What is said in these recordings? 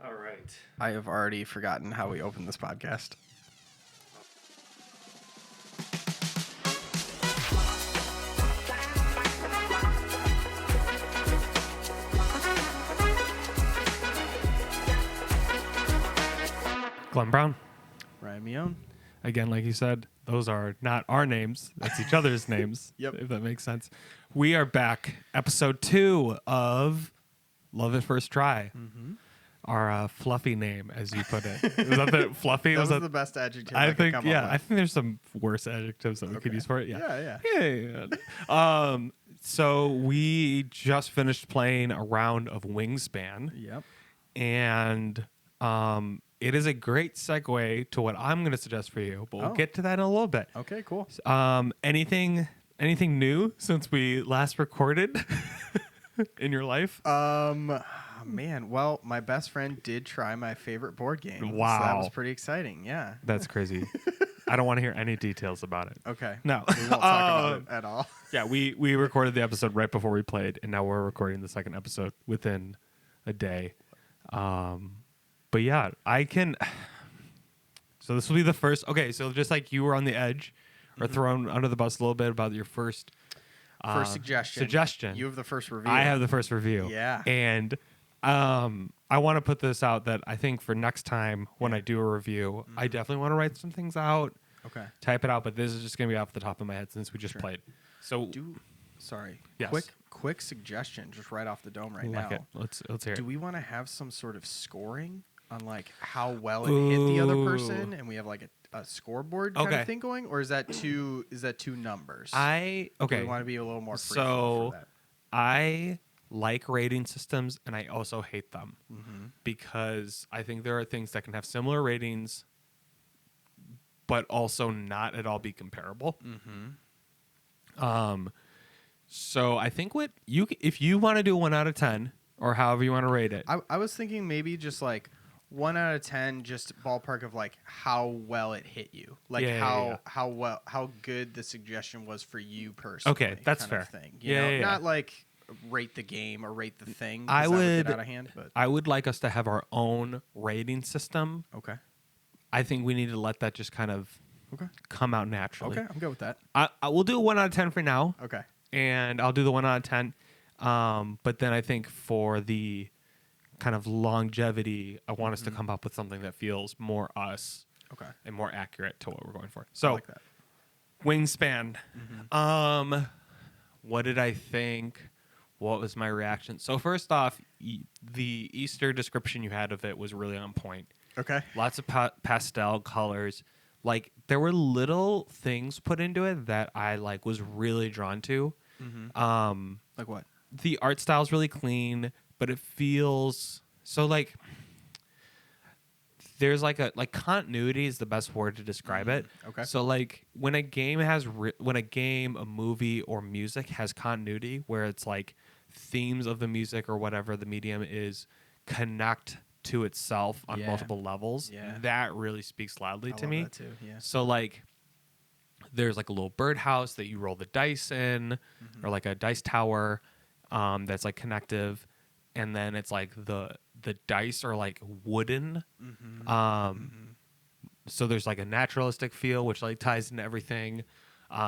All right. I have already forgotten how we opened this podcast. Glenn Brown. Ryan Mione. Again, like you said, those are not our names. That's each other's names. Yep. If that makes sense. We are back. Episode 2 of Love at First Try. Mm-hmm. Our fluffy name, as you put it. Was that the fluffy? That was that the best adjective I I could think, come yeah. up I think there's some worse adjectives that we could Okay. use for it. Yeah. Yeah. So we just finished playing a round of Wingspan. Yep. And it is a great segue to what I'm going to suggest for you, but we'll Oh. get to that in a little bit. Okay, cool. Anything new since we last recorded in your life? Man, well, my best friend did try my favorite board game. Wow. So that was pretty exciting, yeah. That's crazy. I don't want to hear any details about it. Okay. No. We won't talk about it at all. Yeah, we recorded the episode right before we played, and now we're recording the second episode within a day. But yeah, I can. So this will be the first. Okay, so just like you were on the edge, or thrown under the bus a little bit about your first suggestion. You have the first review. I have the first review. Yeah. And I want to put this out that I think for next time when I do a review, I definitely want to write some things out, Okay. type it out. But this is just gonna be off the top of my head since we just Sure. played. So Sorry. Yes. Quick suggestion, just right off the dome right like now. it. Let's hear it. Do we want to have some sort of scoring on like how well it hit the other person, and we have like a scoreboard kind Okay. of thing going, or is that two numbers? Okay. We want to be a little more free So for that. I like rating systems, and I also hate them Mm-hmm. because I think there are things that can have similar ratings, but also not at all be comparable. Mm-hmm. So I think if you want to do 1 out of 10 or however you want to rate it. I was thinking maybe just like 1 out of 10, just ballpark of like how well it hit you, like Yeah. how good the suggestion was for you personally. Okay, that's kind of fair. thing. You know, Yeah. not like rate the game or rate the thing. 'cause I that would would- get out of hand, but I would like us to have our own rating system. okay, I think we need to let that just kind of okay, come out naturally. okay. I'm good with that. I will do a 1 out of 10 for now. Okay, And I'll do the 1 out of 10. But then I think for the kind of longevity, I want us to come up with something that feels more us okay. and more accurate to what we're going for. I So, like that. Wingspan. What did I think? What was my reaction? So first off, the Easter description you had of it was really on point. Okay. Lots of pastel colors. Like there were little things put into it that I like was really drawn to. Mm-hmm. Like what? The art style is really clean, but it feels so like there's like continuity is the best word to describe it. Okay. So like when a game has a movie or music has continuity where it's like themes of the music or whatever the medium is connect to itself on Yeah. multiple levels, Yeah. that really speaks loudly I to love me. that too. Yeah. So like there's like a little birdhouse that you roll the dice in or like a dice tower that's like connective, and then it's like the dice are like wooden. So there's like a naturalistic feel which like ties into everything.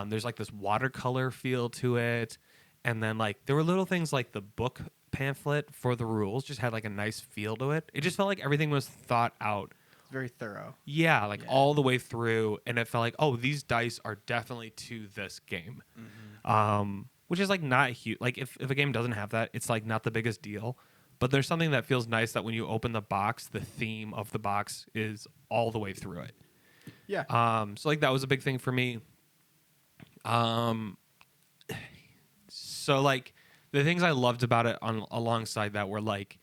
There's like this watercolor feel to it, and then like there were little things like the book pamphlet for the rules just had like a nice feel to it. It just felt like everything was thought out. It's very thorough. Yeah, like Yeah. all the way through, and it felt like, oh, these dice are definitely to this game, which is like not huge. Like if a game doesn't have that, it's like not the biggest deal. But there's something that feels nice that when you open the box, the theme of the box is all the way through it. Yeah. So like that was a big thing for me. So like the things I loved about it alongside that were like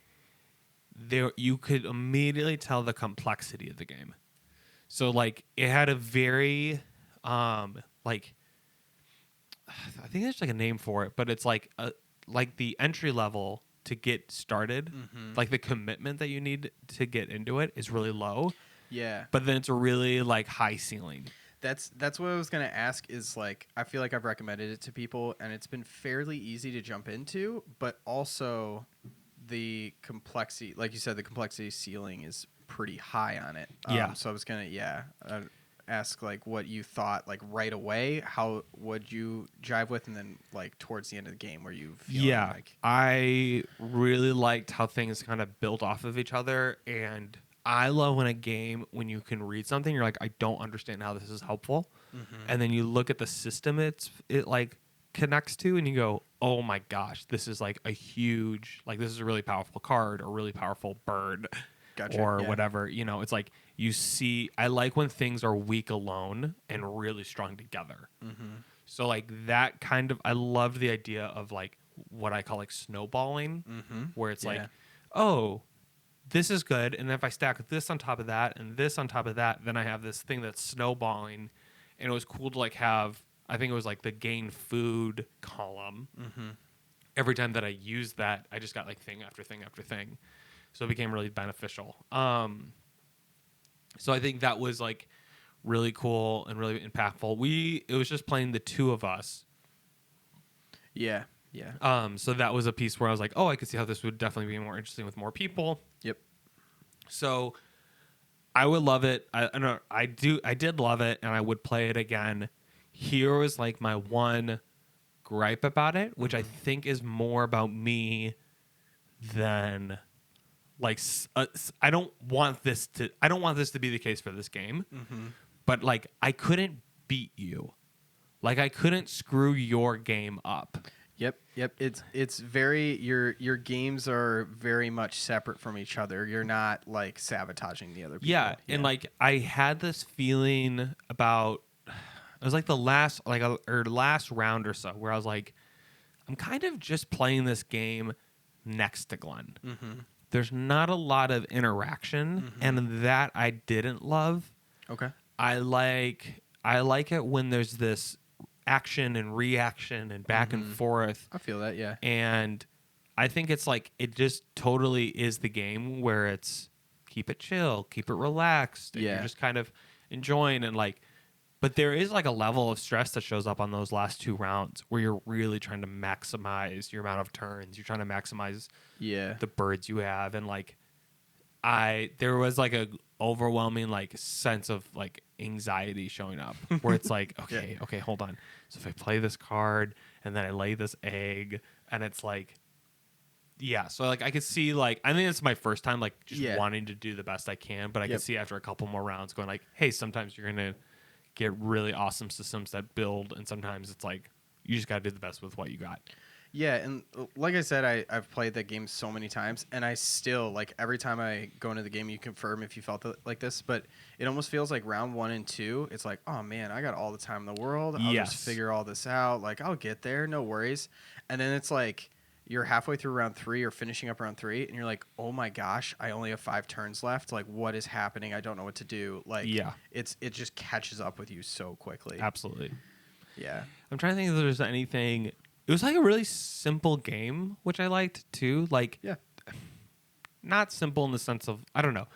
you could immediately tell the complexity of the game. So like it had a very like I think there's like a name for it, but it's like the entry level to get started, like the commitment that you need to get into it is really low, Yeah. but then it's a really like high ceiling. That's what I was gonna ask. Is like I feel like I've recommended it to people, and it's been fairly easy to jump into, but also the complexity, like you said, the complexity ceiling is pretty high on it. Yeah. So I was gonna ask like what you thought like right away. How would you jive with, and then like towards the end of the game, where you feeling Yeah, like I really liked how things kind of built off of each other, and I love when a game, when you can read something, you're like, I don't understand how this is helpful, and then you look at the system it like connects to, and you go, oh my gosh, this is like a huge, like this is a really powerful card or really powerful bird, Gotcha, or yeah. whatever. You know, it's like you see. I like when things are weak alone and really strong together. So like that kind of, I loved the idea of like what I call like snowballing, where it's like, Yeah. oh, this is good, and if I stack this on top of that and this on top of that, then I have this thing that's snowballing, and it was cool to like have. I think it was like the gain food column. Every time that I used that, I just got like thing after thing after thing, so it became really beneficial. So I think that was like really cool and really impactful. It was just playing the two of us. Yeah. Yeah. So that was a piece where I was like, oh, I could see how this would definitely be more interesting with more people. Yep. So I would love it. I did love it, and I would play it again. Here was like my one gripe about it, which I think is more about me than like I don't want this to be the case for this game. But like I couldn't beat you. Like I couldn't screw your game up. Yep. It's very your games are very much separate from each other. You're not like sabotaging the other people. Yeah, and like I had this feeling about it was like the last last round or so where I was like, I'm kind of just playing this game next to Glenn. There's not a lot of interaction, and that I didn't love. Okay. I like it when there's this action and reaction and back and forth. I feel that, yeah. And I think it's like it just totally is the game where it's keep it chill, keep it relaxed, and you're just kind of enjoying and like. But there is like a level of stress that shows up on those last two rounds where you're really trying to maximize your amount of turns. You're trying to maximize the birds you have, and like there was like a overwhelming like sense of like anxiety showing up where it's like okay, hold on. So if I play this card and then I lay this egg, and it's like so like I could see like I think it's my first time like just wanting to do the best I can, but I could see after a couple more rounds going like, hey, sometimes you're gonna get really awesome systems that build, and sometimes it's like you just got to do the best with what you got. Yeah, and like I said, I've played that game so many times, and I still, like, every time I go into the game, you confirm if you felt like this, but it almost feels like round 1 and 2, it's like, oh, man, I got all the time in the world. I'll just figure all this out. Like, I'll get there. No worries. And then it's like you're halfway through round 3 or finishing up round 3, and you're like, oh, my gosh, I only have 5 turns left. Like, what is happening? I don't know what to do. Like, it just catches up with you so quickly. Absolutely. Yeah. I'm trying to think if there's anything. It was like a really simple game, which I liked too. Like, not simple in the sense of, I don't know.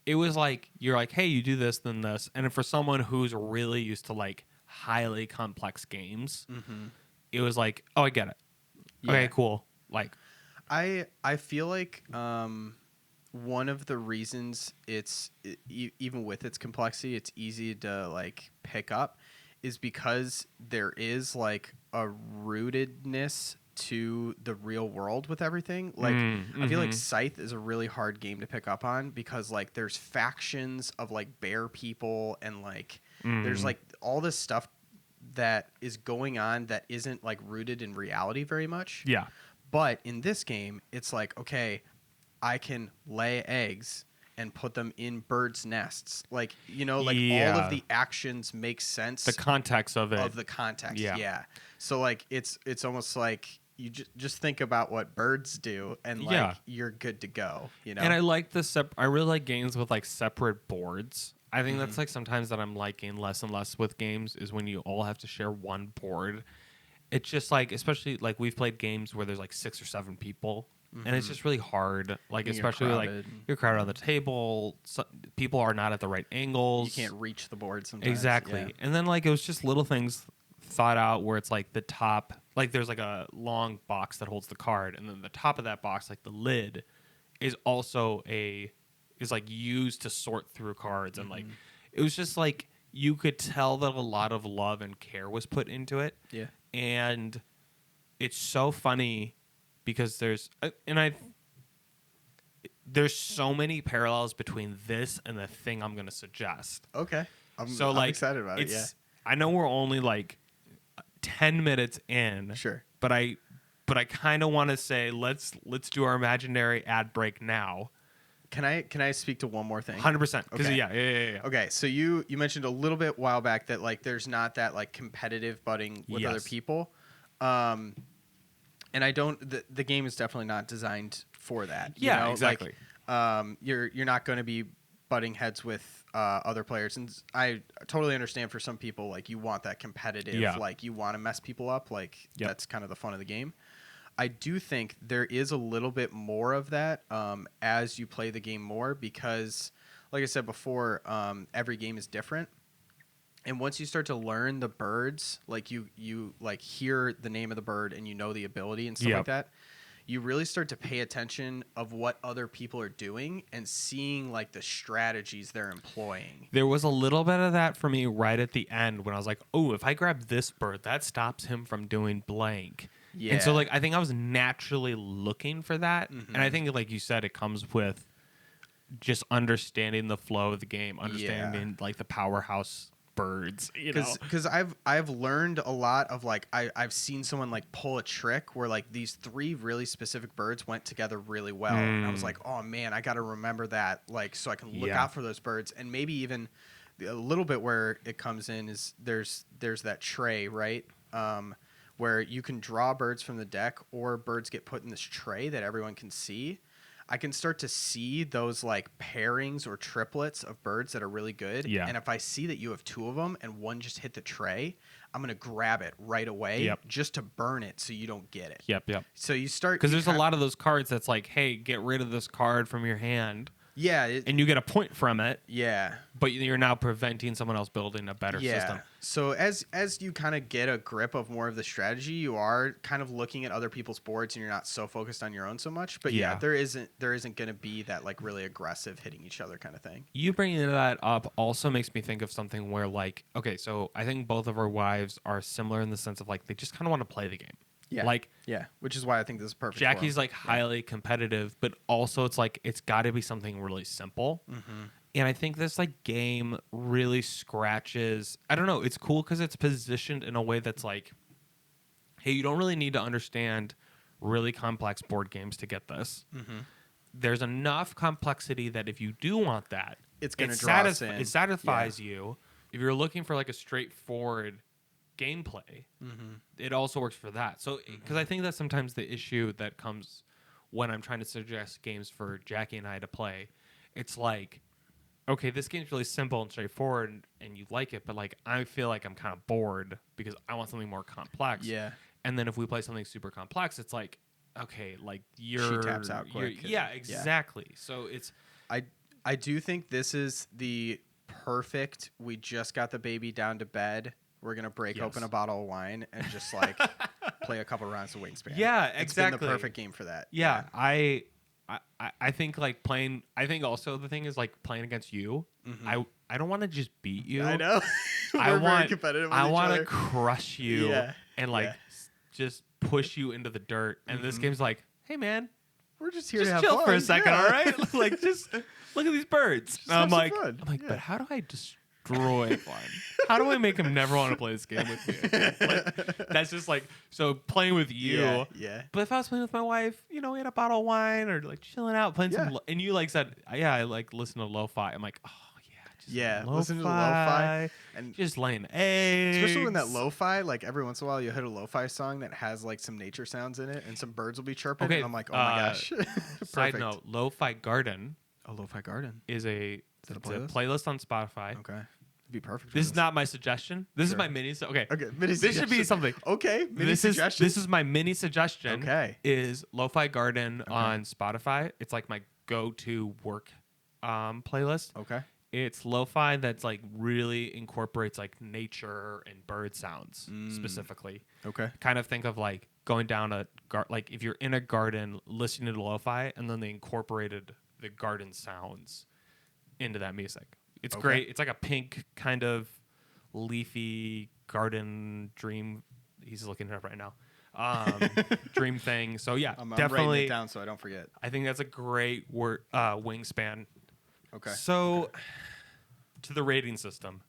It was like, you're like, hey, you do this, then this. And for someone who's really used to like highly complex games, it was like, oh, I get it. Yeah. Okay, cool. Like, I feel like one of the reasons even with its complexity, it's easy to like pick up is because there is like a rootedness to the real world with everything. Like I feel like Scythe is a really hard game to pick up on because like there's factions of like bear people and like there's like all this stuff that is going on that isn't like rooted in reality very much. yeah. But in this game, it's like, okay, I can lay eggs and put them in birds' nests. Like, you know, like all of the actions make sense. The context of it. Of the context, yeah. So, like, it's almost like you just think about what birds do and, like, you're good to go, you know? And I like I really like games with, like, separate boards. I think that's, like, sometimes that I'm liking less and less with games is when you all have to share one board. It's just like, especially like we've played games where there's like 6 or 7 people, and it's just really hard. Like and especially like you're crowded on the table, people are not at the right angles. You can't reach the board sometimes. Exactly, and then like it was just little things thought out where it's like the top, like there's like a long box that holds the card, and then the top of that box, like the lid, is also is like used to sort through cards, and like Mm-hmm. it was just like you could tell that a lot of love and care was put into it. Yeah. And it's so funny because there's so many parallels between this and the thing I'm going to suggest. Okay. So I'm like excited about it. Yeah. I know we're only like 10 minutes in. Sure. But I kind of want to say let's do our imaginary ad break now. Can I speak to one more thing? 100%. Because Okay. yeah. Okay, so you mentioned a little bit while back that like there's not that like competitive butting with other Yes. people, and I don't. The game is definitely not designed for that. You Yeah, know? exactly. Like, you're not going to be butting heads with other players, and I totally understand for some people like you want that competitive, Yeah. like you want to mess people up, like Yep. that's kind of the fun of the game. I do think there is a little bit more of that as you play the game more because, like I said before, every game is different. And once you start to learn the birds, like you like hear the name of the bird and you know the ability and stuff Yep. like that, you really start to pay attention of what other people are doing and seeing like the strategies they're employing. There was a little bit of that for me right at the end when I was like, oh, if I grab this bird, that stops him from doing blank. Yeah. And so like I think I was naturally looking for that. Mhm. And I think like you said, it comes with just understanding the flow of the game, understanding like the powerhouse birds, you know. Because I've learned a lot of like I've seen someone like pull a trick where like these three really specific birds went together really well, and I was like, oh man, I got to remember that, like so I can look Yeah. out for those birds. And maybe even a little bit where it comes in is there's that tray, right, where you can draw birds from the deck or birds get put in this tray that everyone can see. I can start to see those like pairings or triplets of birds that are really good. Yeah. And if I see that you have two of them and one just hit the tray, I'm going to grab it right away Yep. just to burn it so you don't get it. Yep. So you start... Because there's a lot of those cards that's like, hey, get rid of this card from your hand. Yeah. And you get a point from it. Yeah. But you're now preventing someone else building a better system. So as you kind of get a grip of more of the strategy, you are kind of looking at other people's boards and you're not so focused on your own so much. But yeah, Yeah. there isn't going to be that like really aggressive hitting each other kind of thing. You bringing that up also makes me think of something where like, okay, so I think both of our wives are similar in the sense of like they just kind of want to play the game. Yeah. Like Yeah, which is why I think this is perfect. Jackie's for 'em. like highly competitive, but also it's like it's got to be something really simple. Mm-hmm. And I think this like game really scratches. I don't know. It's cool because it's positioned in a way that's like, hey, you don't really need to understand really complex board games to get this. Mm-hmm. There's enough complexity that if you do want that, It's going to it draw us in. It satisfies you. If you're looking for like a straightforward gameplay, Mm-hmm. it also works for that. So, because I think that's sometimes the issue that comes when I'm trying to suggest games for Jackie and I to play. It's like, okay, this game's really simple and straightforward, and you like it, but like I feel like I'm kind of bored because I want something more complex. Yeah. And then if we play something super complex, it's like, okay, like you're taps out quick. Yeah, exactly. So it's I do think this is the perfect. We just got the baby down to bed. We're gonna break Yes. open a bottle of wine and just like play a couple rounds of Wingspan. Yeah, It's been exactly. the perfect game for that. yeah. I think like playing. I think also the thing is like playing against you. Mhm. I don't want to just beat you. I know. We're I very want competitive. With I each want to other. crush you Yeah, and like yeah. just push you into the dirt. And this Mhm. game's like, hey man, We're just here just to have chill fun. for a second, Yeah. all right? Like just look at these birds. Just And I'm have some like, fun. Yeah. but how do I destroy one? How do I make him never want to play this game with me again? Like, that's just like so playing with you. Yeah. Yeah. But if I was playing with my wife, you know, we had a bottle of wine or like chilling out, playing Yeah. some, and you like said, yeah, I like listen to lo-fi. I'm like, oh yeah, just Yeah, lo-fi, listen to the lo-fi and just laying eggs. especially when that lo-fi, like every once in a while you hit a lo-fi song that has like some nature sounds in it and some birds will be chirping. Okay, And I'm like, oh my gosh. Side Perfect. note: Lo-fi Garden A lo-fi garden. is a, Is it a it's playlist? on Spotify. Okay. It'd be perfect. This is not my suggestion. This is Sure. my mini. Okay, Okay. Mini this should be suggestion. something. Okay. Mini This suggestion. is my mini suggestion. Okay. Is Lo-fi Garden on Spotify? It's like my go-to work playlist. Okay. It's lo-fi that's like really incorporates like nature and bird sounds Mm. specifically. Okay. Kind of think of like going down like if you're in a garden listening to lo-fi, and then they incorporated the garden sounds into that music. It's great. It's like a pink kind of leafy garden dream. He's looking it up right now. Dream thing. So yeah, I'm definitely writing it down so I don't forget. I think that's a great word. Wingspan. Okay. So to the rating system,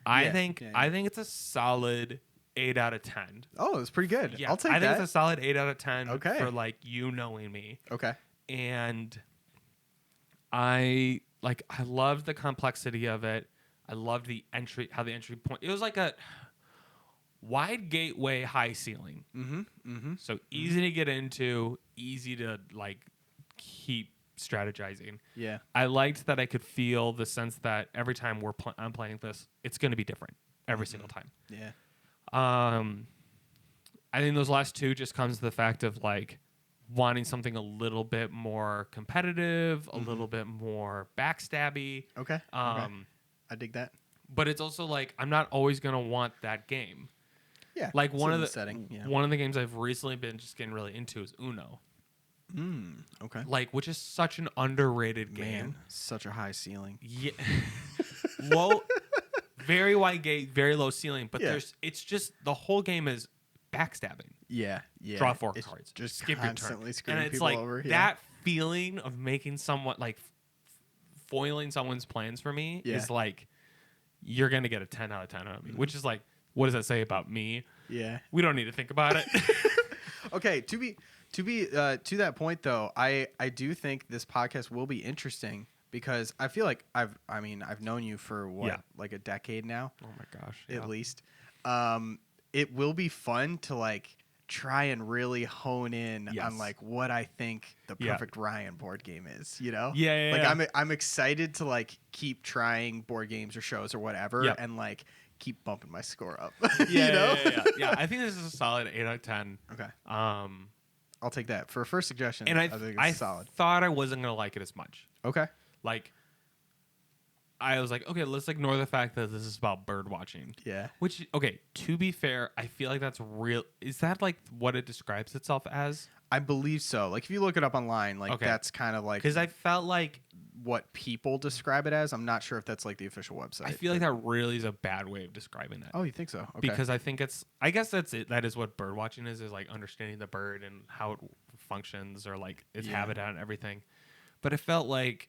I think it's a solid 8 out of 10. Oh, it's pretty good. Yeah, I'll take I think that. it's a solid 8 out of 10 Okay. for like you knowing me. Okay. And I loved the complexity of it. I loved how the entry point. It was like a wide gateway, high ceiling. So easy to get into, easy to like keep strategizing. Yeah. I liked that I could feel the sense that every time I'm playing this, it's going to be different every single time. Yeah. I think those last two just comes to the fact of like wanting something a little bit more competitive, a little bit more backstabby. Okay. I dig that. But it's also like I'm not always gonna want that game. Yeah. Like one of the setting. Yeah. one of the games I've recently been just getting really into is Uno. Okay. Like, which is such an underrated game. Man, such a high ceiling. Yeah. Low, very wide gate, very low ceiling. But Yeah. it's just the whole game is backstabbing. Yeah. Yeah. Draw 4 It's cards. Just skip your turn. constantly screwing And it's people like over. that feeling of making someone like foiling someone's plans for me Yeah. is like you're gonna get a 10 out of 10 out of me, which is like, what does that say about me? Yeah. We don't need to think about it. Okay. To that point though, I do think this podcast will be interesting because I feel like I've known you for like a decade now. Oh my gosh. At least. It will be fun to like try and really hone in on like what I think the perfect Ryan board game is, you know? Yeah. Like I'm excited to like keep trying board games or shows or whatever and like keep bumping my score up. Yeah, you know? Yeah. I think this is a solid 8 out of 10. Okay. I'll take that for a first suggestion. And I think it's solid. Thought I wasn't gonna like it as much. Okay. Like, I was like, okay, let's ignore the fact that this is about bird watching. Yeah. Which, okay, to be fair, I feel like that's real. Is that like what it describes itself as? I believe so. Like if you look it up online, like that's kind of like because I felt like what people describe it as. I'm not sure if that's like the official website. I feel like that really is a bad way of describing that. Oh, you think so? Okay. Because I think I guess that's it. That is what bird watching is like understanding the bird and how it functions or like its habitat and everything. But it felt like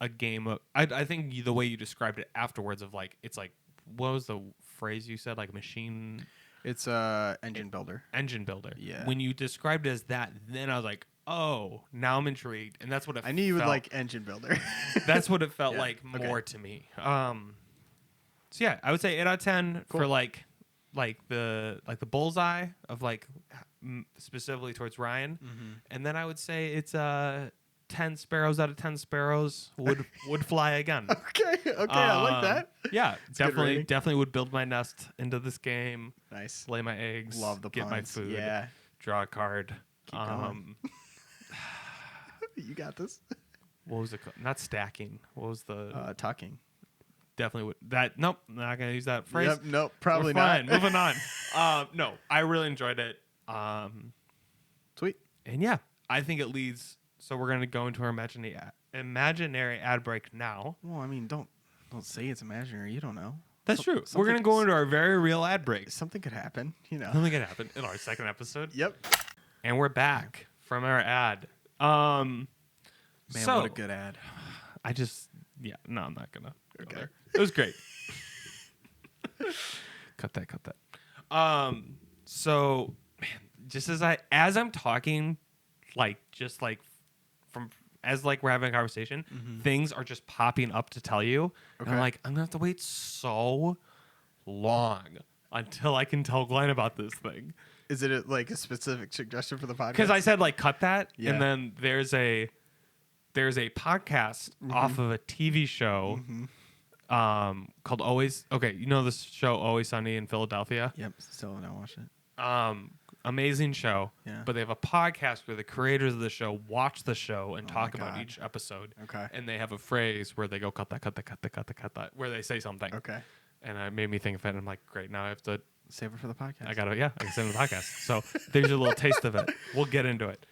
a game of, I think the way you described it afterwards of like, it's like, what was the phrase you said? Like machine. It's engine builder. Engine builder. Yeah. When you described it as that, then I was like, oh, now I'm intrigued. And that's what it I knew you would like engine builder. That's what it felt like more to me. So yeah, I would say 8 out of 10 for like the bullseye of like specifically towards Ryan. And then I would say it's 10 sparrows out of 10 sparrows would fly again. Okay, I like that. Yeah, definitely would build my nest into this game. Nice. Lay my eggs. Love the get puns. my food. Yeah. Draw a card. Keep going. You got this. What was it called? Not stacking. What was the tucking? Definitely would that. Nope, not gonna use that phrase. Yep, nope, probably We're fine. not. Moving on. No, I really enjoyed it. Sweet. And yeah, I think it leads. So we're gonna go into our imaginary ad break now. Well, I mean, don't say it's imaginary. You don't know. That's true. We're gonna go into our very real ad break. Something could happen. You know. Something could happen in our second episode. Yep. And we're back from our ad. Man, so, what a good ad. I'm not gonna go there. It was great. cut that. So man, just as I'm talking, like just like from as like we're having a conversation, things are just popping up to tell you. And I'm like, I'm gonna have to wait so long until I can tell Glenn about this thing. Is it like a specific suggestion for the podcast? Because I said like cut that, and then there's a podcast off of a TV show called Always. Okay, you know this show Always Sunny in Philadelphia. Yep, still not watched it. Amazing show. Yeah. But they have a podcast where the creators of the show watch the show and talk my about God. each episode. Okay. And they have a phrase where they go cut that, where they say something. Okay. And it made me think of it. And I'm like, great. Now I have to Save it for the podcast. I can send the podcast. So there's a little taste of it. We'll get into it.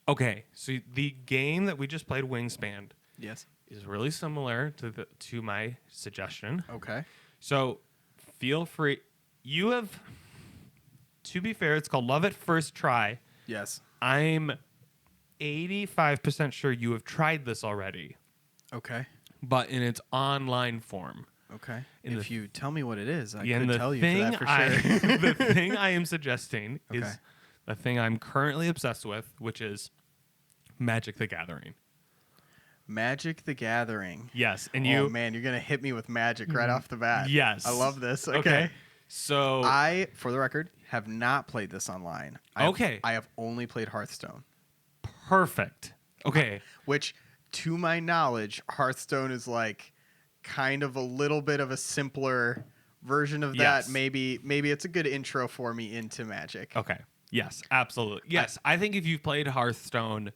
Okay, so the game that we just played, Wingspan, Yes. is really similar to my suggestion. Okay. So feel free. You have, to be fair, it's called Love at First Try. Yes. I'm 85% sure you have tried this already, Okay. but in its online form. Okay. In If you tell me what it is, I Yeah, and could the tell you thing for that for sure. the thing I am suggesting Okay. is the thing I'm currently obsessed with, which is Magic the Gathering. Magic the Gathering. Yes, and Oh man, you're gonna hit me with Magic right off the bat. Yes. I love this. Okay. Okay. So I, for the record, have not played this online. Okay. I have only played Hearthstone, perfect. Okay. which, to my knowledge, Hearthstone is like kind of a little bit of a simpler version of Yes. that. Maybe it's a good intro for me into Magic. Okay. Yes, absolutely. Yes, I think if you've played Hearthstone,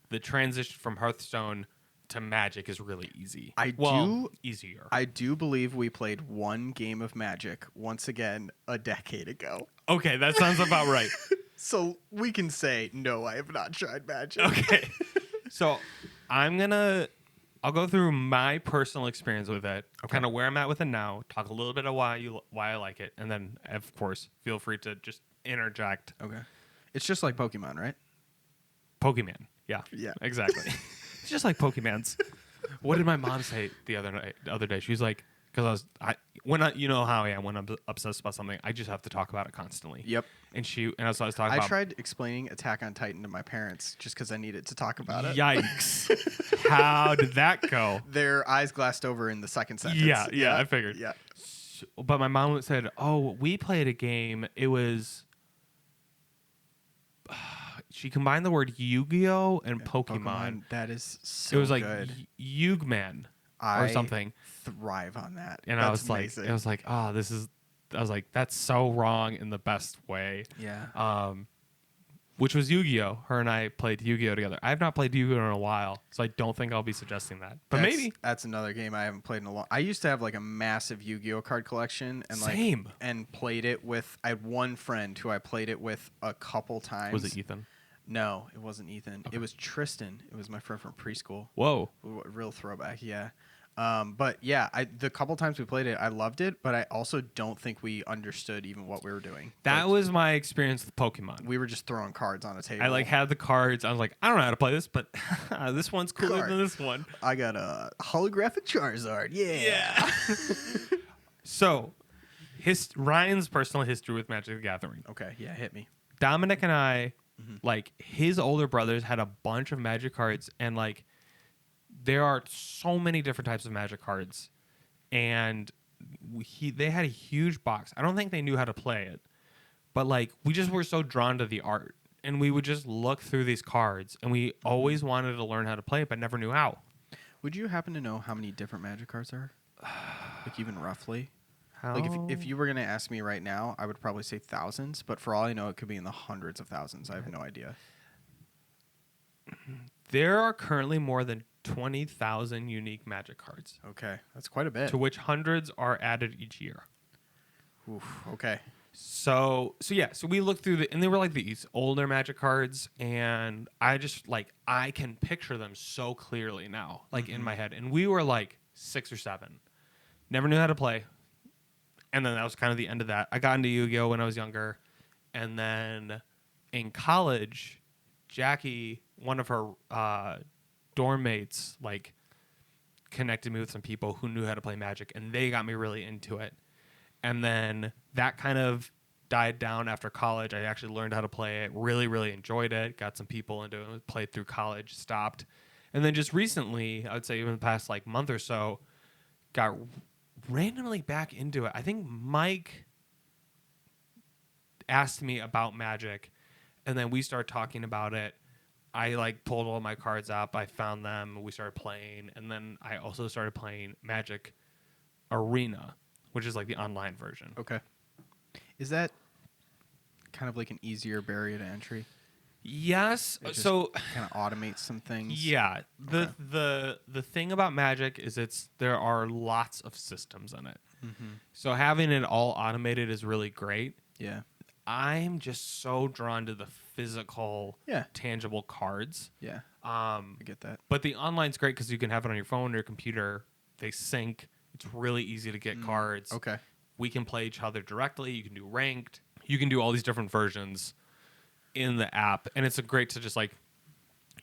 the transition from Hearthstone to Magic is really easy. Easier. I do believe we played one game of Magic once again a decade ago. Okay, that sounds about right. So we can say, no, I have not tried Magic. Okay. So I'll go through my personal experience with it, kind of where I'm at with it now, talk a little bit of why I like it, and then, of course, feel free to just interject. Okay. It's just like Pokemon, right? Pokemon. Yeah. Yeah. Exactly. It's just like Pokemons. What did my mom say the other day? She was like, because you know how I am when I'm obsessed about something, I just have to talk about it constantly. Yep. And I was talking I about. tried explaining Attack on Titan to my parents just because I needed to talk about it. Yikes! How did that go? Their eyes glassed over in the second sentence. Yeah, I figured. Yeah. But my mom said, "Oh, we played a game. It was." She combined the word Yu-Gi-Oh and Pokemon. That is so It was like good. Yugman or something. Thrive on that. And That's I was like, amazing. that's so wrong in the best way. Yeah. Which was Yu-Gi-Oh. Her and I played Yu-Gi-Oh together. I have not played Yu-Gi-Oh in a while, so I don't think I'll be suggesting that. But maybe that's another game I haven't played in a long. I used to have like a massive Yu-Gi-Oh card collection, and Same. and played it with. I had one friend who I played it with a couple times. Was it Ethan? No, it wasn't Ethan. Okay. It was Tristan. It was my friend from preschool. Whoa. Real throwback, yeah. But yeah, the couple times we played it, I loved it, but I also don't think we understood even what we were doing. That was my experience with Pokemon. We were just throwing cards on a table. I had the cards. I was like, I don't know how to play this, but this one's cooler than this one. I got a holographic Charizard. Yeah. So, Ryan's personal history with Magic the Gathering. Okay, yeah, hit me. Dominic and I, his older brothers had a bunch of Magic cards, and there are so many different types of Magic cards, and they had a huge box. I don't think they knew how to play it, but we just were so drawn to the art, and we would just look through these cards, and we always wanted to learn how to play it, but never knew how. Would you happen to know how many different Magic cards are? Even roughly? How? If you were going to ask me right now, I would probably say thousands, but for all I know, it could be in the hundreds of thousands. I have no idea. There are currently more than 20,000 unique Magic cards, Okay, that's quite a bit. to which hundreds are added each year. Oof, okay. So we looked through and they were these older Magic cards, and I just I can picture them so clearly now, in my head. And we were 6 or 7, never knew how to play, and then that was kind of the end of that. I got into Yu-Gi-Oh when I was younger, and then in college, Jackie, one of her dorm mates, connected me with some people who knew how to play Magic, and they got me really into it. And then that kind of died down after college. I actually learned how to play it, really, really enjoyed it, got some people into it, played through college, stopped. And then just recently, I would say even the past month or so, got randomly back into it. I think Mike asked me about Magic, and then we started talking about it. I pulled all my cards up, I found them, we started playing, and then I also started playing Magic Arena, which is the online version. Okay. Is that kind of an easier barrier to entry? Yes. It just So kind of automates some things. yeah, the thing about Magic is there are lots of systems in it. So having it all automated is really great. Yeah. I'm just so drawn to the physical, Yeah. tangible cards. Yeah. I get that. But the online's great because you can have it on your phone or your computer. They sync. It's really easy to get cards. Okay. We can play each other directly. You can do ranked. You can do all these different versions in the app. And it's great to just like,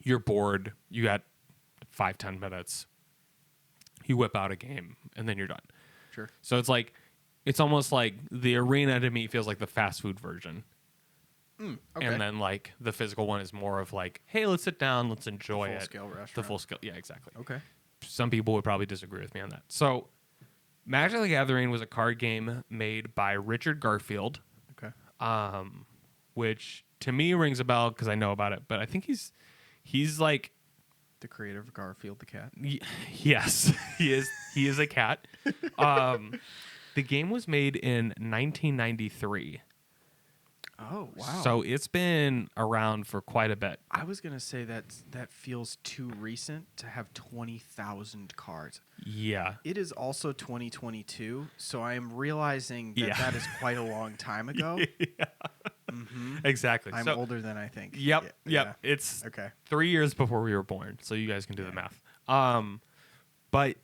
you're bored. You got 5-10 minutes. You whip out a game and then you're done. Sure. So it's like, it's almost like the arena to me feels like the fast food version. Okay. And then like the physical one is more of like, hey, let's sit down, let's enjoy it. Full-scale restaurant. The full scale. Yeah, exactly. Okay. Some people would probably disagree with me on that. So Magic the Gathering was a card game made by Richard Garfield, Okay. which to me rings a bell because I know about it. But I think he's like, The creator of Garfield the cat. yes, he is. He is a cat. The game was made in 1993. Oh, wow. So it's been around for quite a bit. I was going to say that feels too recent to have 20,000 cards. Yeah. It is also 2022, so I am realizing that that is quite a long time ago. Exactly. I'm So, older than I think. Yep. Yeah. It's Okay. 3 years before we were born, so you guys can do the math. But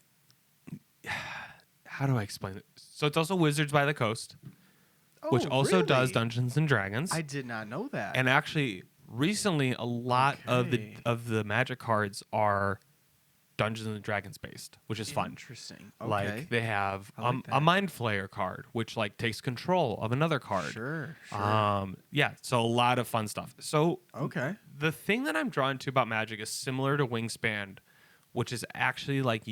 how do I explain it? So it's also Wizards by the Coast, which also does really? Dungeons and Dragons. I did not know that. And actually, recently, a lot Okay. of the Magic cards are Dungeons and Dragons based, which is fun. Interesting. Okay. Like they have I like a that. Mind Flayer card, which like takes control of another card. Sure. Yeah, so a lot of fun stuff. So Okay. the thing that I'm drawn to about Magic is similar to Wingspan, which is actually like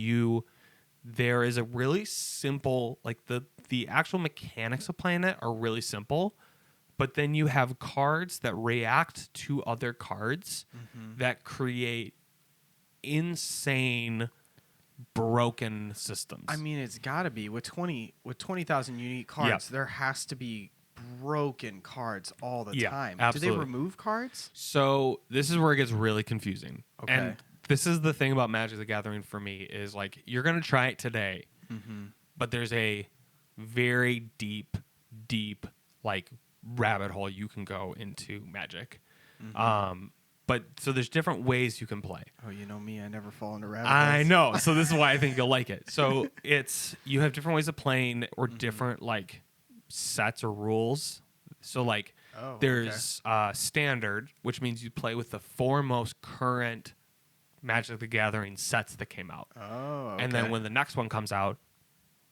there is a really simple, like the actual mechanics of playing it are really simple, but then you have cards that react to other cards that create insane broken systems. I mean, it's got to be with 20,000 unique cards. There has to be broken cards all the time. absolutely. Do they remove cards? So this is where it gets really confusing. Okay. And this is the thing about Magic the Gathering for me is like you're gonna try it today, but there's a very deep like rabbit hole you can go into Magic. But so there's different ways you can play. Oh, you know me, I never fall into rabbit I holes. know. So this is why I think you'll like it. So you have different ways of playing or different like sets or rules. So like there's standard, which means you play with the 4 most current Magic the Gathering sets that came out. Oh, okay. And then when the next one comes out,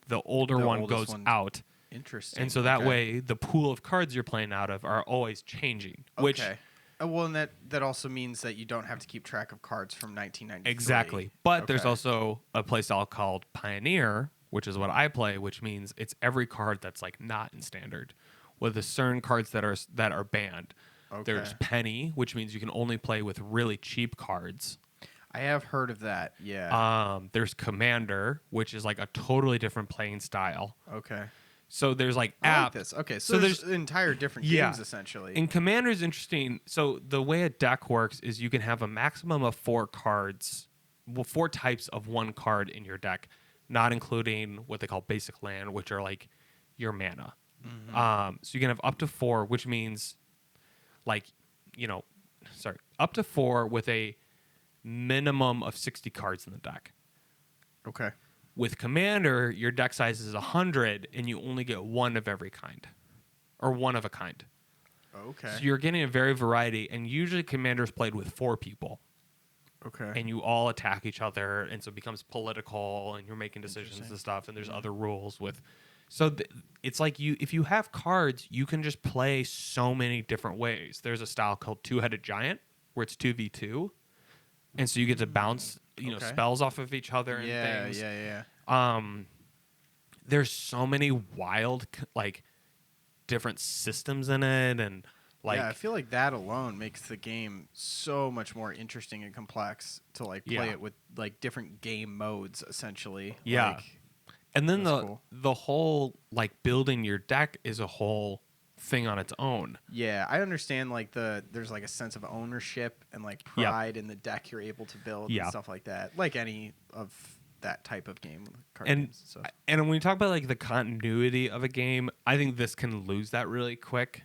the older The one oldest goes one. out. Interesting. And so that Okay. way the pool of cards you're playing out of are always changing. Which Okay. Well, and that also means that you don't have to keep track of cards from 1993. exactly. But there's Okay. also a playstyle called Pioneer, which is what I play, which means it's every card that's like not in standard, with the certain cards that are banned. Okay. There's Penny, which means you can only play with really cheap cards. I have heard of that. Yeah. There's Commander, which is like a totally different playing style. Okay. So there's like I like app. this. Okay, So so there's- there's entire different Yeah. games essentially. And Commander is interesting. So the way a deck works is you can have a maximum of 4 cards, 4 types of one card in your deck, not including what they call basic land, which are like your mana. So you can have up to 4, which means like, up to 4 with a minimum of 60 cards in the deck. Okay. With Commander, your deck size is 100, and you only get 1 of every kind, or 1 of a kind. Okay. So you're getting a very variety, and usually Commander's played with 4 people, Okay. and you all attack each other, and so it becomes political, and you're making decisions Interesting. and stuff, and there's other rules with. So it's like if you have cards, you can just play so many different ways. There's a style called Two-Headed Giant, where it's 2v2, and so you get to bounce Okay. spells off of each other and yeah, things. yeah. There's so many wild like different systems in it, and like Yeah, I feel like that alone makes the game so much more interesting and complex to like play Yeah. it with like different game modes essentially. Yeah. Like, and then that's cool. the whole like building your deck is a whole thing on its own. yeah, I understand like there's like a sense of ownership and like Yep. pride in the deck you're able to build Yeah. and stuff like that. Like any of that type of game, card And games. So and when we talk about like the continuity of a game, I think this can lose that really quick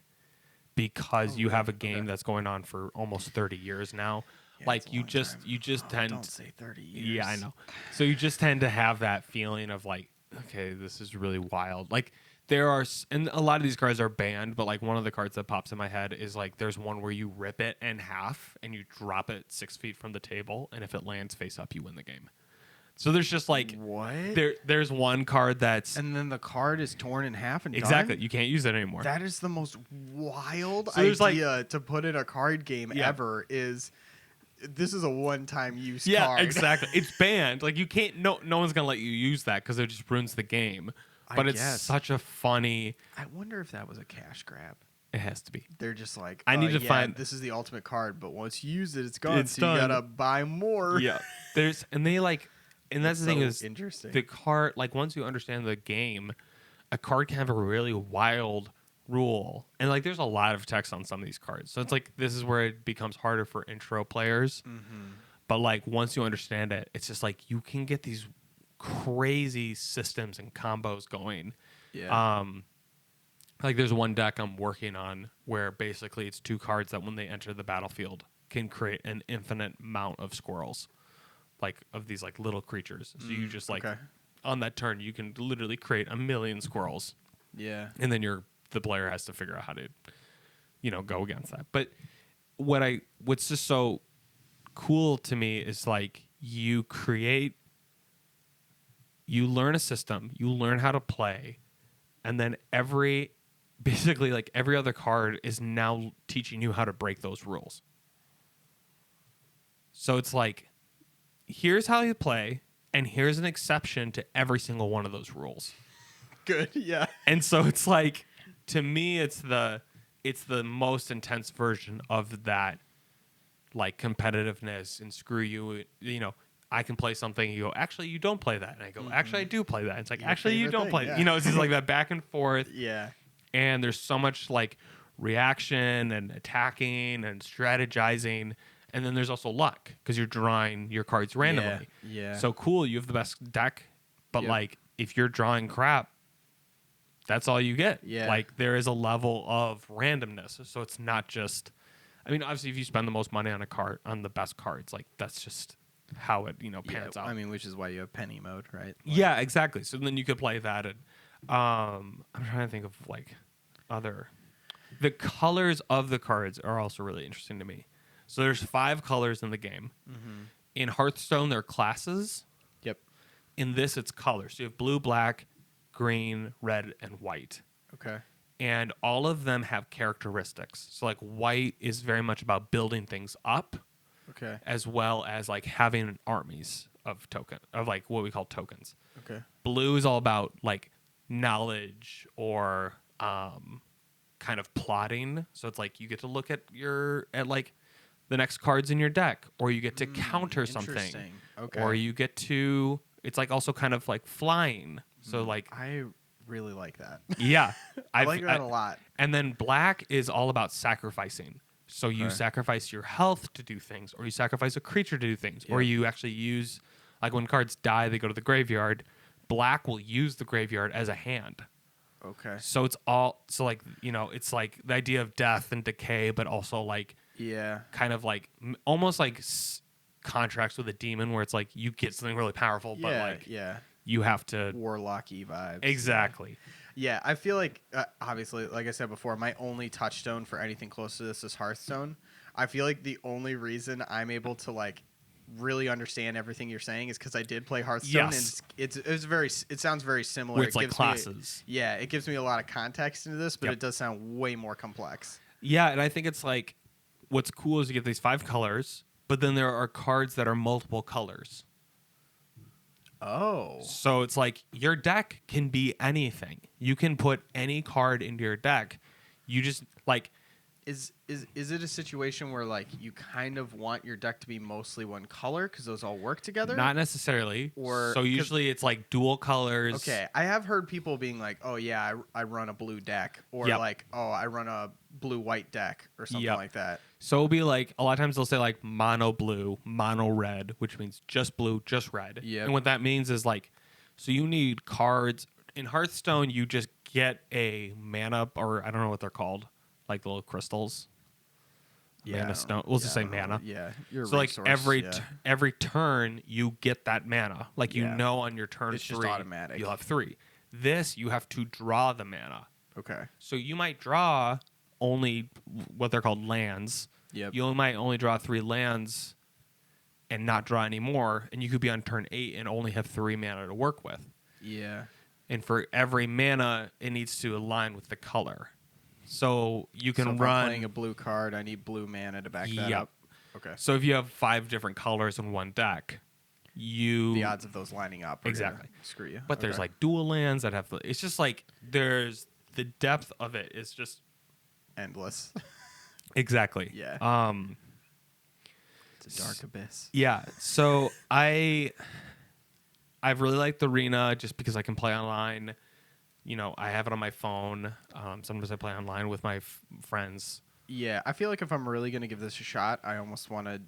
because you have a game that's going on for almost 30 years now. Yeah, Like it's a long time. you just tend don't say 30 years. Yeah, I know. So you just tend to have that feeling of like, okay, this is really wild. Like there are, and a lot of these cards are banned, but like one of the cards that pops in my head is like there's one where you rip it in half and you drop it 6 feet from the table, and if it lands face up, you win the game. So there's just like What? there's one card that's And then the card is torn in half and exactly done? you can't use it anymore. That is the most wild So there's, like- idea to put in a card game Yeah. ever. Is this is a one-time use Yeah, card? exactly. It's banned. Like you can't. No one's gonna let you use that because it just ruins the game. I But it's guess. such a funny. I wonder if that was a cash grab. It has to be. They're just like, I need to find- this is the ultimate card, but once you use it, it's gone. It's so done. you gotta buy more. Yeah. There's and they like, and that's the thing so is interesting. the card. Like once you understand the game, a card can have a really wild rule, and like there's a lot of text on some of these cards. So it's like this is where it becomes harder for intro players. Mm-hmm. But like once you understand it, it's just like you can get these crazy systems and combos going. Yeah. Like there's one deck I'm working on where basically it's 2 cards that when they enter the battlefield can create an infinite amount of squirrels, like of these like little creatures. So you just like okay. on that turn you can literally create 1,000,000 squirrels, Yeah. and then the player has to figure out how to, go against that. But what's just so cool to me is like you learn a system, you learn how to play, and then basically like every other card is now teaching you how to break those rules. So it's like, here's how you play, and here's an exception to every single one of those rules. Good. Yeah. And so it's like, to me, it's the most intense version of that, like competitiveness and screw you. I can play something. You go, actually, you don't play that, and I go, actually, I do play that. It's like, Your actually, you favorite don't thing, play. yeah. It's just like that back and forth. Yeah. And there's so much like reaction and attacking and strategizing, and then there's also luck because you're drawing your cards randomly. Yeah. So cool, you have the best deck, but Yep. like if you're drawing crap, that's all you get. Yeah. Like there is a level of randomness. So it's not just, I mean, obviously if you spend the most money on on the best cards, like that's just how it, pans out. I mean, which is why you have penny mode, right? Like, Yeah, exactly. So then you could play that. And I'm trying to think of like the colors of the cards are also really interesting to me. So there's 5 colors in the game. Mm-hmm. In Hearthstone, they're classes. Yep. In this, it's colors. So you have blue, black, green, red, and white. Okay. And all of them have characteristics. So like white is very much about building things up, Okay. as well as like having armies of like what we call tokens. Okay. Blue is all about like knowledge or kind of plotting. So it's like you get to look at like the next cards in your deck, or you get to counter something, Interesting. Okay. or you get to. It's like also kind of like flying. So like I really like that. yeah, I like that a lot. And then black is all about sacrificing. So you Okay. sacrifice your health to do things, or you sacrifice a creature to do things, or Yeah. you actually use, like when cards die, they go to the graveyard. Black will use the graveyard as a hand. Okay. So it's like, it's like the idea of death and decay, but also like Yeah. kind of like almost like contracts with a demon where it's like you get something really powerful, but like yeah. you have to. Warlocky vibes. Exactly. Yeah, I feel like obviously, like I said before, my only touchstone for anything close to this is Hearthstone. I feel like the only reason I'm able to like really understand everything you're saying is because I did play Hearthstone, Yes. and it sounds very similar. Where it's It like gives classes. it gives me a lot of context into this, but Yep. it does sound way more complex. Yeah, and I think it's like what's cool is you get these 5 colors, but then there are cards that are multiple colors. Oh, So it's like your deck can be anything. You can put any card into your deck. You just like Is it a situation where like you kind of want your deck to be mostly one color because those all work together? Not necessarily. Or so usually it's like dual colors. Okay, I have heard people being like, "Oh yeah, I run a blue deck," or Yep. like, "Oh, I run a blue-white deck," or something Yep. like that. So it'll be like a lot of times they'll say like mono blue, mono red, which means just blue, just red. Yep. And what that means is like, so you need cards in Hearthstone. You just get a mana, or I don't know what they're called, like the little crystals. Mana stone. We'll just say mana. Yeah, you're So like every turn you get that mana. Like you Yeah. know on your turn It's 3 just automatic. you'll have 3. This you have to draw the mana. Okay. So you might draw only what they're called lands. Yep. You might only draw 3 lands and not draw any more, and you could be on turn 8 and only have 3 mana to work with. Yeah. And for every mana, it needs to align with the color. So you can So if run. I'm playing a blue card, I need blue mana to back that Yep. up. Okay. So if you have 5 different colors in one deck, The odds of those lining up are Exactly. gonna screw you. But there's Okay. like dual lands that have. It's just like there's the depth of it is just endless. exactly. Yeah. Um. It's a dark abyss. Yeah. So I've really liked the arena just because I can play online. You know, I have it on my phone. Sometimes I play online with my friends. Yeah, I feel like if I'm really gonna give this a shot, I almost want to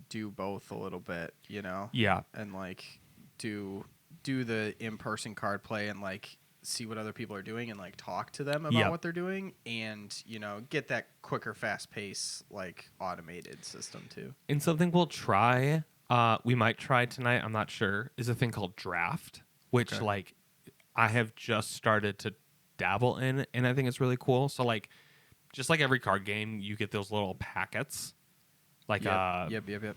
do both a little bit, you know, Yeah. and like do the in-person card play and like see what other people are doing and like talk to them about Yep. what they're doing and get that quicker, fast pace like automated system too. And something we'll try. We might try tonight. I'm not sure. Is a thing called draft, which Okay. like I have just started to dabble in, and I think it's really cool. So like, just like every card game, you get those little packets, like Yep.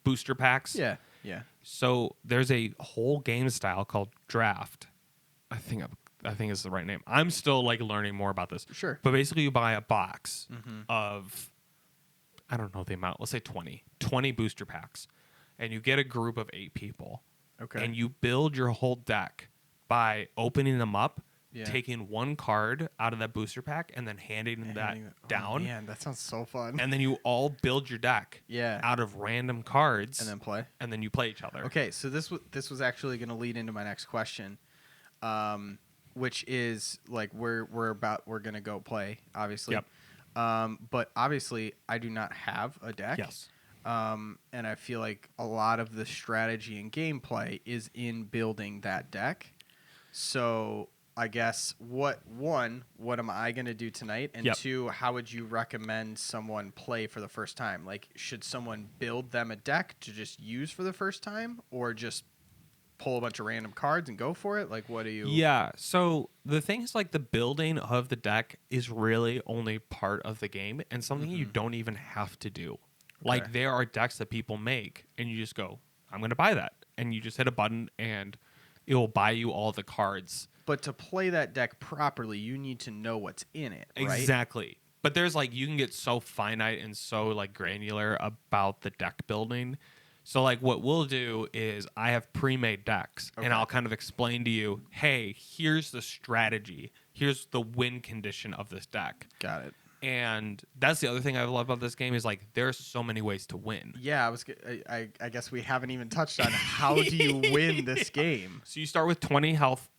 booster packs. Yeah. Yeah. So there's a whole game style called draft. I think is the right name. I'm still like learning more about this. Sure. But basically, you buy a box Mm-hmm. of, I don't know the amount. Let's say 20 booster packs, and you get a group of 8 people. Okay. And you build your whole deck by opening them up, Yeah. taking one card out of that booster pack, and then handing that down. Oh, man, that sounds so fun. And then you all build your deck Yeah. out of random cards, And then play. and then you play each other. Okay, so this was actually going to lead into my next question, which is like we're going to go play, obviously. Yep. But obviously, I do not have a deck. Yes. And I feel like a lot of the strategy and gameplay is in building that deck. So I guess what am I going to do tonight? And Yep. 2, how would you recommend someone play for the first time? Like, should someone build them a deck to just use for the first time, or just pull a bunch of random cards and go for it? Like, what do you... Yeah. So the thing is, like, the building of the deck is really only part of the game and something you don't even have to do. Like, there are decks that people make, and you just go, I'm going to buy that. And you just hit a button, and it will buy you all the cards. But to play that deck properly, you need to know what's in it, right? Exactly. But there's, like, you can get so finite and so, like, granular about the deck building. So, like, what we'll do is I have pre-made decks, Okay. and I'll kind of explain to you, hey, here's the strategy. Here's the win condition of this deck. Got it. And that's the other thing I love about this game is, like, there's so many ways to win. Yeah, I guess we haven't even touched on how do you win this game. So you start with 20 health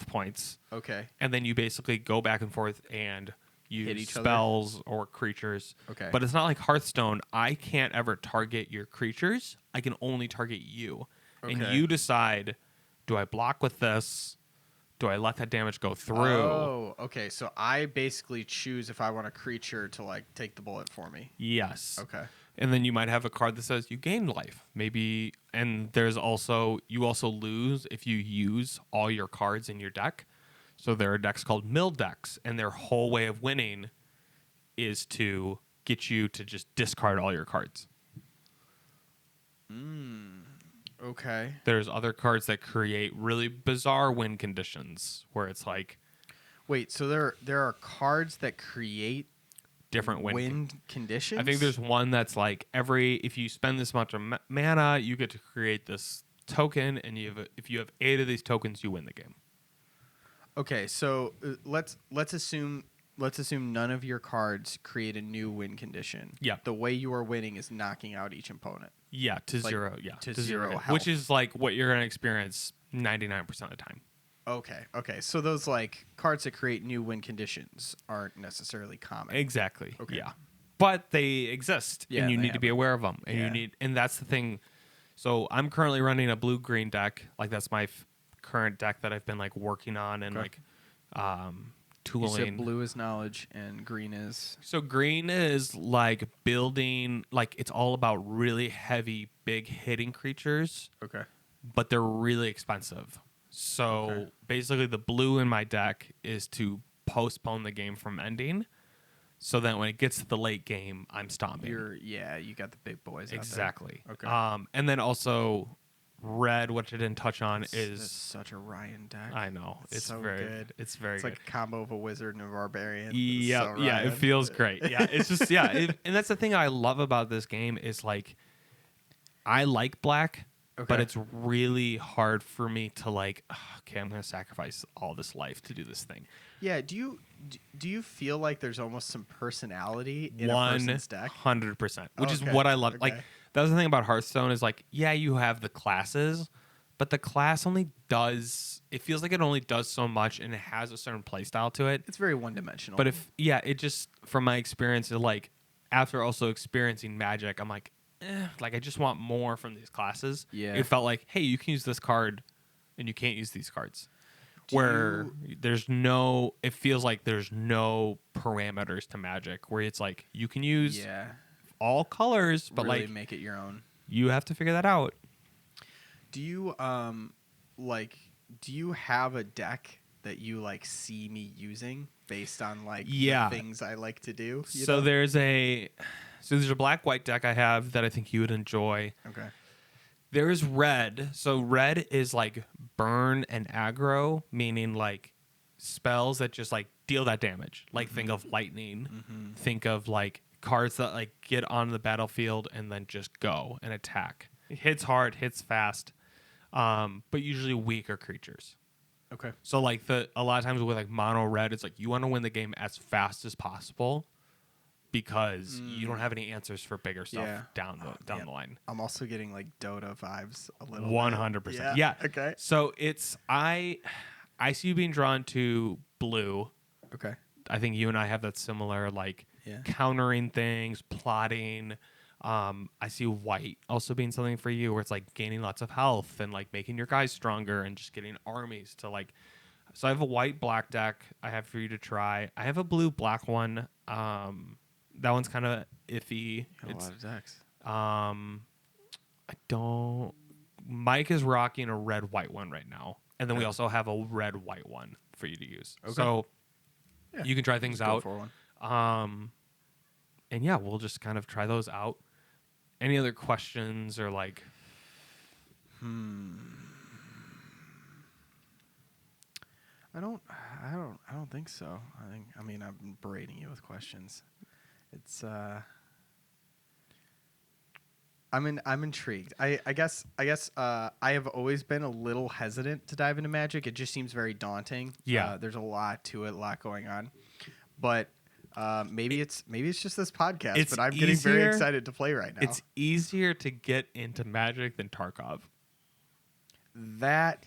points, Okay. and then you basically go back and forth and use Hit each other? spells or creatures. Okay. But it's not like Hearthstone. I can't ever target your creatures. I can only target you. And Okay. you decide, do I block with this? Do I let that damage go through? Oh, okay. So I basically choose if I want a creature to like take the bullet for me. Yes. Okay. And then you might have a card that says you gain life. Maybe, and there's also, you also lose if you use all your cards in your deck. So there are decks called mill decks, and their whole way of winning is to get you to just discard all your cards. Okay. There's other cards that create really bizarre win conditions where it's like Wait, so there are cards that create different win conditions? I think there's one that's like if you spend this much of mana, you get to create this token, and if you have 8 of these tokens, you win the game. Okay, so let's assume let's assume none of your cards create a new win condition. Yeah. The way you are winning is knocking out each opponent. Yeah, to Like, zero. Yeah, to zero hit, health. which is like what you're gonna experience 99% of the time. Okay. So those like cards that create new win conditions aren't necessarily common. Exactly. Okay. Yeah, but they exist, Yeah, and you they need to be happen. aware of them, and Yeah. you need, and that's the thing. So I'm currently running a blue-green deck. Like that's my current deck that I've been like working on and Okay. tooling. You said blue is knowledge and green is So green is like building, like it's all about really heavy, big hitting creatures, okay. but they're really expensive. So Okay. basically, the blue in my deck is to postpone the game from ending, so that when it gets to the late game, I'm stomping. You got the big boys. Exactly. Out there. Okay. And then also red, which I didn't touch on, That's is such a Ryan deck. I know it's so very good. It's very It's good. like a combo of a wizard and a barbarian. Yeah, So yeah, it Ryan. feels great. Yeah, it's just and that's the thing I love about this game is like I like black, but Okay. it's really hard for me to like. Okay, I'm gonna sacrifice all this life to do this thing. Yeah. Do you feel like there's almost some personality in a person's deck? 100%, which is Okay, what I love. Like okay. that was the thing about Hearthstone is like, yeah, you have the classes, but the class only does. It feels like it only does so much, and it has a certain play style to it. It's very one dimensional. But it just from my experience, like after also experiencing Magic, I'm like, like I just want more from these classes. Yeah. It felt like, hey, you can use this card, and you can't use these cards. Do Where there's no, it feels like there's no parameters to Magic. Where it's like you can use all colors, but really like make it your own. you have to figure that out. Do you do you have a deck that you like see me using based on like Yeah. the things I like to do? you So know? there's a black white deck I have that I think you would enjoy. Okay. There's red. So red is like burn and aggro, meaning like spells that just like deal that damage. Like think of lightning. Think of like cards that like get on the battlefield and then just go and attack. It hits hard, hits fast, but usually weaker creatures. Okay. So like a lot of times with like mono red, it's like you want to win the game as fast as possible because you don't have any answers for bigger stuff down the line. I'm also getting like Dota vibes a little. 100%. Yeah. Okay. So it's I see you being drawn to blue. Okay. I think you and I have that similar like Yeah. countering things, plotting. I see white also being something for you where it's like gaining lots of health and like making your guys stronger and just getting armies to like. So I have a white black deck I have for you to try. I have a blue black one. That one's kind of iffy. A lot of decks. I don't. Mike is rocking a red white one right now, and then we Okay. also have a red white one for you to use. Okay. So Yeah. you can try things Let's go out. for one. And yeah, we'll just kind of try those out. Any other questions or like? I don't think so. I mean I'm berating you with questions. It's I'm intrigued. I guess I have always been a little hesitant to dive into Magic. It just seems very daunting. Yeah. There's a lot to it, a lot going on. But maybe it's just this podcast, It's but I'm getting very easier- excited to play right now. It's easier to get into Magic than Tarkov. That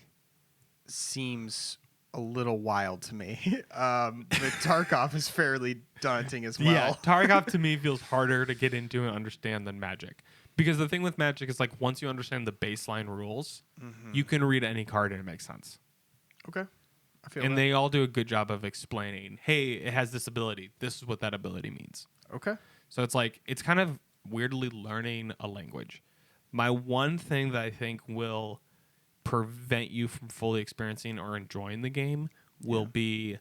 seems a little wild to me. But Tarkov is fairly daunting as well. Yeah, Tarkov to me feels harder to get into and understand than Magic. Because the thing with Magic is like once you understand the baseline rules, you can read any card and it makes sense. Okay. I feel And that. they all do a good job of explaining, hey, it has this ability. This is what that ability means. Okay. So it's like, it's kind of weirdly learning a language. My one thing that I think will prevent you from fully experiencing or enjoying the game will be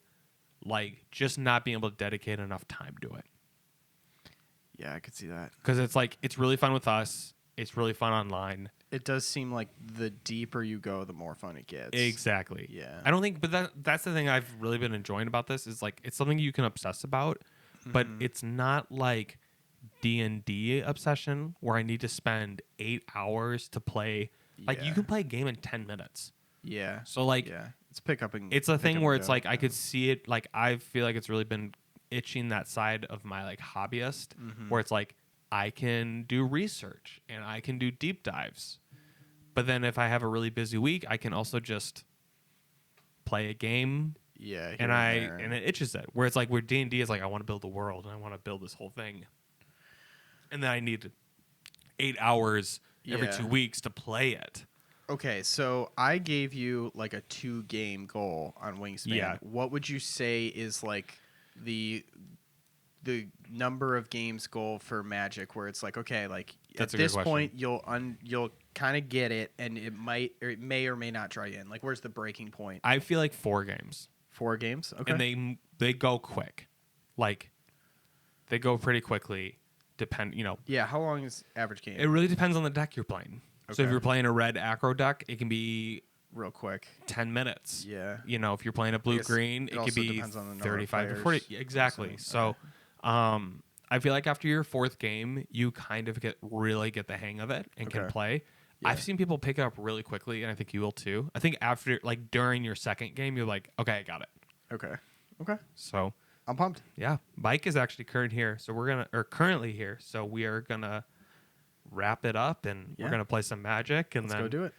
like just not being able to dedicate enough time to it. Yeah, I could see that. Because it's like, it's really fun with us. It's really fun online. It does seem like the deeper you go, the more fun it gets. Exactly. Yeah. I don't think, but that's the thing I've really been enjoying about this is like, it's something you can obsess about, but it's not like D&D obsession where I need to spend 8 hours to play. Like you Yeah. can play a game in 10 minutes. Yeah. So like, yeah. It's pick up and it's a pick thing up where and it's go, like I could see it. Like I feel like it's really been itching that side of my like hobbyist Mm-hmm. where it's like I can do research and I can do deep dives. But then if I have a really busy week, I can also just play a game Yeah, here and there. it itches it. Where it's like where D&D is like I want to build the world and I want to build this whole thing. And then I need 8 hours every Yeah. 2 weeks to play it. Okay, so I gave you like a 2-game goal on Wingspan. Yeah. What would you say is like the number of games goal for Magic where it's like, okay, like That's a at good this question. point you'll kind of get it and it may or may not draw you in. Like where's the breaking point? I feel like 4 games. 4 games? Okay. And they go quick. Like they go pretty quickly. Yeah, how long is average game? It really depends on the deck you're playing. So if Okay. you're playing a red acro deck, it can be Real quick. 10 minutes. Yeah. If you're playing a blue green, it it also could be depends on the number of 35 to players, 40. Yeah, exactly. I'm So I feel like after your 4th game, you kind of really get the hang of it and can Okay. play. Yeah. I've seen people pick it up really quickly, and I think you will too. I think after, like, during your 2nd game, you're like, okay, I got it. Okay. Okay. So, I'm pumped. yeah, Mike is actually currently here. So we are gonna wrap it up, and Yeah. we're gonna play some Magic, and Let's then go do it.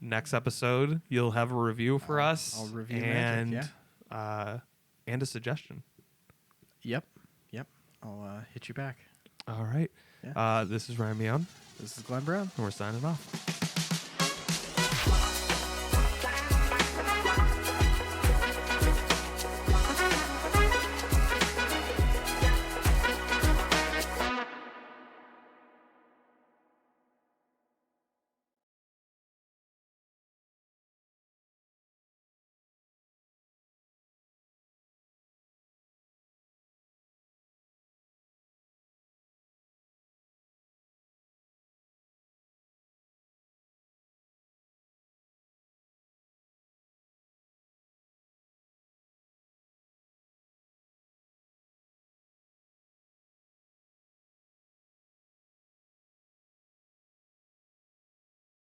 next episode you'll have a review for us. I'll review and, Magic, and a suggestion. Yep. I'll hit you back. All right. Yeah. This is Ryan Meon, This is Glenn Brown. and we're signing off.